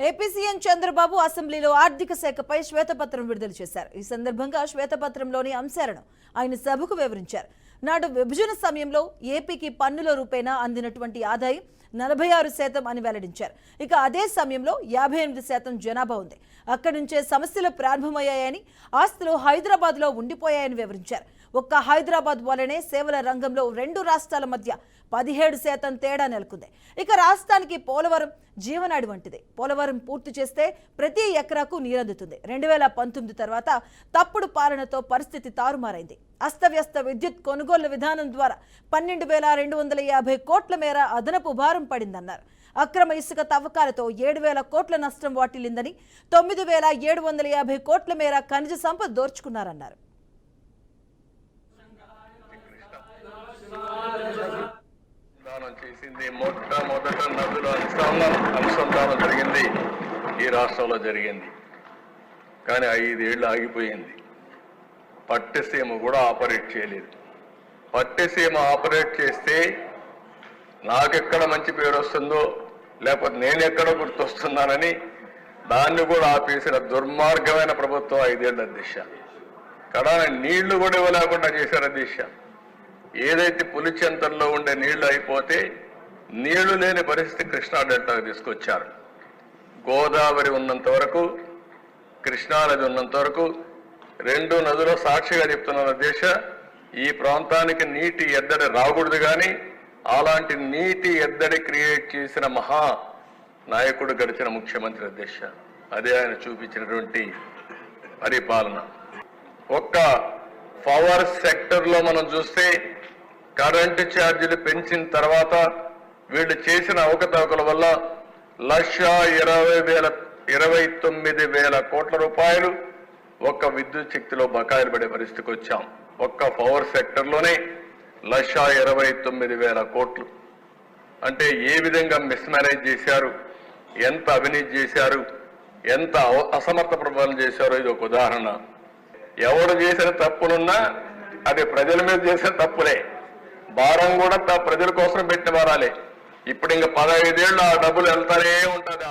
AP CM Chandrababu అసెంబ్లీలో ఆర్థిక శాఖపై శ్వేతపత్రం విడుదల చేశారు. ఈ సందర్భంగా శ్వేతపత్రంలోని అంశాలను ఆయన సభకు వివరించారు. నాడు విభజన సమయంలో ఏపీకి పన్నుల రూపేణా అందినటువంటి ఆదాయం 46% అని వెల్లడించారు. ఇక అదే సమయంలో 58% జనాభా ఉంది. అక్కడి నుంచే సమస్యలు ప్రారంభమయ్యాయని, ఆస్తులు హైదరాబాద్లో ఉండిపోయాయని వివరించారు. ఒక్క హైదరాబాద్ వల్లనే సేవల రంగంలో రెండు రాష్ట్రాల మధ్య 17% తేడా నెలకొంది. ఇక రాష్ట్రానికి పోలవరం జీవనాడి వంటిది. పోలవరం పూర్తి చేస్తే ప్రతి ఎకరాకు నీరందుతుంది. 2019 తర్వాత తప్పుడు పాలనతో పరిస్థితి తారుమారైంది. అస్తవ్యస్త విద్యుత్ కొనుగోలు విధానం ద్వారా 12,250 కోట్ల మేర అదనపు భారం పడిందన్నారు. అక్రమ ఇసుక తవ్వకాలతో 7,000 కోట్ల నష్టం వాటిల్లిందని, 9,750 కోట్ల మేర ఖనిజ సంపద దోర్చుకున్నారన్నారు. చేసింది మొట్టమొదట నదుల అనుసంధానం జరిగింది ఈ రాష్ట్రంలో జరిగింది. కానీ 5 ఏళ్ళు ఆగిపోయింది. పట్టిసీమ కూడా ఆపరేట్ చేయలేదు. పట్టిసీమ ఆపరేట్ చేస్తే నాకెక్కడ మంచి పేరు వస్తుందో, లేకపోతే నేను ఎక్కడ గుర్తొస్తున్నానని దాన్ని కూడా ఆపేసిన దుర్మార్గమైన ప్రభుత్వం 5 ఏళ్ళ దిశ. కడాన నీళ్లు కూడా ఇవ్వలేకుండా చేశారు దిశ. ఏదైతే పులిచెంతల్లో ఉండే నీళ్లు అయిపోతే నీళ్లు లేని పరిస్థితి కృష్ణా డెల్టాకు తీసుకొచ్చారు. గోదావరి ఉన్నంత వరకు, కృష్ణానది ఉన్నంత వరకు, రెండు నదుల సాక్షిగా చెప్తున్న దేశ ఈ ప్రాంతానికి నీటి ఎద్దడి రాకూడదు. కానీ అలాంటి నీటి ఎద్దడి క్రియేట్ చేసిన మహా నాయకుడు గడిచిన ముఖ్యమంత్రి దేశ. అదే ఆయన చూపించినటువంటి పరిపాలన. ఒక్క పవర్ సెక్టర్లో మనం చూస్తే కరెంటు ఛార్జీలు పెంచిన తర్వాత వీళ్ళు చేసిన అవకతవకల వల్ల 1,29,000 కోట్ల రూపాయలు ఒక్క విద్యుత్ శక్తిలో బకాయిలు పడే పరిస్థితికి వచ్చాం. ఒక్క పవర్ సెక్టర్లోనే 1,29,000 కోట్లు. అంటే ఏ విధంగా మిస్మేనేజ్ చేశారు, ఎంత అవినీతి చేశారు, ఎంత అసమర్థ పరిపాలన చేశారో ఇది ఒక ఉదాహరణ. ఎవరు చేసిన తప్పులున్నా అది ప్రజల మీద చేసిన తప్పులే. భారం కూడా ప్రజల కోసం పెట్టిన భారాలే. ఇప్పుడు ఇంకా 15 ఏళ్ళు ఆ డబ్బులు వెళ్తానే ఉంటుంది.